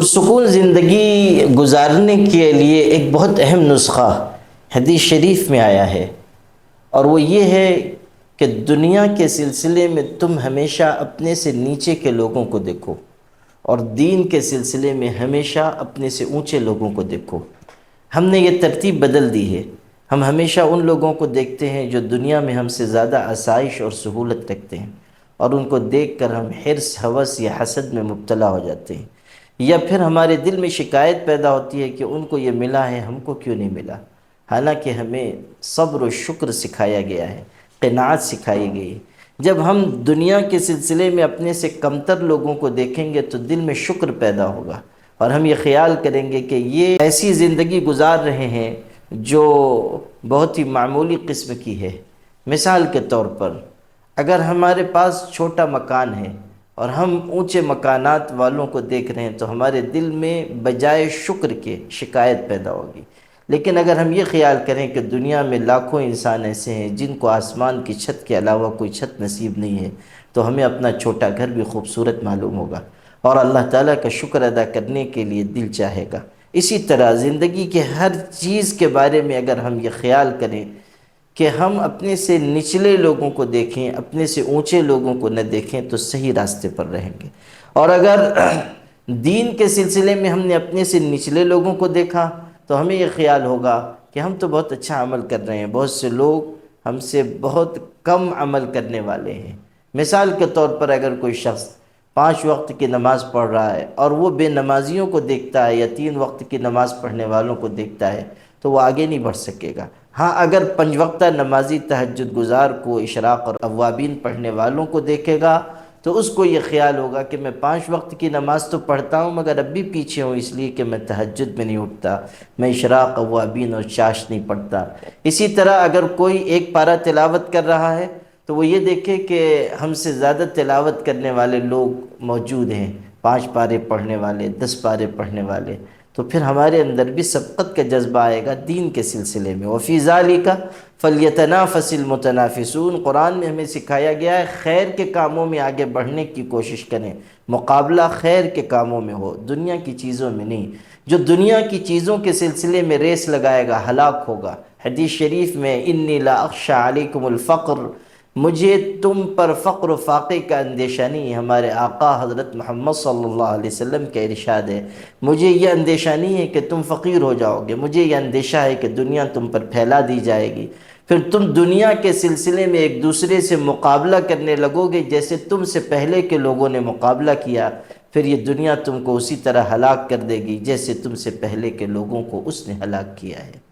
پرسکون زندگی گزارنے کے لیے ایک بہت اہم نسخہ حدیث شریف میں آیا ہے، اور وہ یہ ہے کہ دنیا کے سلسلے میں تم ہمیشہ اپنے سے نیچے کے لوگوں کو دیکھو، اور دین کے سلسلے میں ہمیشہ اپنے سے اونچے لوگوں کو دیکھو۔ ہم نے یہ ترتیب بدل دی ہے، ہم ہمیشہ ان لوگوں کو دیکھتے ہیں جو دنیا میں ہم سے زیادہ آسائش اور سہولت رکھتے ہیں، اور ان کو دیکھ کر ہم حرص، ہوس یا حسد میں مبتلا ہو جاتے ہیں، یا پھر ہمارے دل میں شکایت پیدا ہوتی ہے کہ ان کو یہ ملا ہے، ہم کو کیوں نہیں ملا۔ حالانکہ ہمیں صبر و شکر سکھایا گیا ہے، قناعت سکھائی گئی ہے۔ جب ہم دنیا کے سلسلے میں اپنے سے کمتر لوگوں کو دیکھیں گے تو دل میں شکر پیدا ہوگا، اور ہم یہ خیال کریں گے کہ یہ ایسی زندگی گزار رہے ہیں جو بہت ہی معمولی قسم کی ہے۔ مثال کے طور پر اگر ہمارے پاس چھوٹا مکان ہے اور ہم اونچے مکانات والوں کو دیکھ رہے ہیں تو ہمارے دل میں بجائے شکر کے شکایت پیدا ہوگی۔ لیکن اگر ہم یہ خیال کریں کہ دنیا میں لاکھوں انسان ایسے ہیں جن کو آسمان کی چھت کے علاوہ کوئی چھت نصیب نہیں ہے، تو ہمیں اپنا چھوٹا گھر بھی خوبصورت معلوم ہوگا، اور اللہ تعالیٰ کا شکر ادا کرنے کے لیے دل چاہے گا۔ اسی طرح زندگی کے ہر چیز کے بارے میں اگر ہم یہ خیال کریں کہ ہم اپنے سے نچلے لوگوں کو دیکھیں، اپنے سے اونچے لوگوں کو نہ دیکھیں، تو صحیح راستے پر رہیں گے۔ اور اگر دین کے سلسلے میں ہم نے اپنے سے نچلے لوگوں کو دیکھا تو ہمیں یہ خیال ہوگا کہ ہم تو بہت اچھا عمل کر رہے ہیں، بہت سے لوگ ہم سے بہت کم عمل کرنے والے ہیں۔ مثال کے طور پر اگر کوئی شخص 5 وقت کی نماز پڑھ رہا ہے اور وہ بے نمازیوں کو دیکھتا ہے یا 3 وقت کی نماز پڑھنے والوں کو دیکھتا ہے تو وہ آگے نہیں بڑھ سکے گا۔ ہاں، اگر 5 وقتہ نمازی تہجد گزار کو، اشراق اور اوابین پڑھنے والوں کو دیکھے گا تو اس کو یہ خیال ہوگا کہ میں 5 وقت کی نماز تو پڑھتا ہوں مگر اب بھی پیچھے ہوں، اس لیے کہ میں تہجد میں نہیں اٹھتا، میں اشراق، اوابین اور چاشت نہیں پڑھتا۔ اسی طرح اگر کوئی ایک پارہ تلاوت کر رہا ہے تو وہ یہ دیکھے کہ ہم سے زیادہ تلاوت کرنے والے لوگ موجود ہیں، 5 پارے پڑھنے والے، 10 پارے پڑھنے والے، تو پھر ہمارے اندر بھی سبقت کا جذبہ آئے گا دین کے سلسلے میں۔ وَفِي ذَلِكَ فَلْيَتَنَافَسِ الْمُتَنَافِسُونَ، قرآن میں ہمیں سکھایا گیا ہے خیر کے کاموں میں آگے بڑھنے کی کوشش کریں، مقابلہ خیر کے کاموں میں ہو، دنیا کی چیزوں میں نہیں۔ جو دنیا کی چیزوں کے سلسلے میں ریس لگائے گا ہلاک ہوگا۔ حدیث شریف میں انی لا اخشى علیکم الفقر، مجھے تم پر فقر و فاقے کا اندیشہ نہیں۔ ہمارے آقا حضرت محمد صلی اللہ علیہ وسلم کا ارشاد ہے، مجھے یہ اندیشہ نہیں ہے کہ تم فقیر ہو جاؤ گے، مجھے یہ اندیشہ ہے کہ دنیا تم پر پھیلا دی جائے گی، پھر تم دنیا کے سلسلے میں ایک دوسرے سے مقابلہ کرنے لگو گے جیسے تم سے پہلے کے لوگوں نے مقابلہ کیا، پھر یہ دنیا تم کو اسی طرح ہلاک کر دے گی جیسے تم سے پہلے کے لوگوں کو اس نے ہلاک کیا ہے۔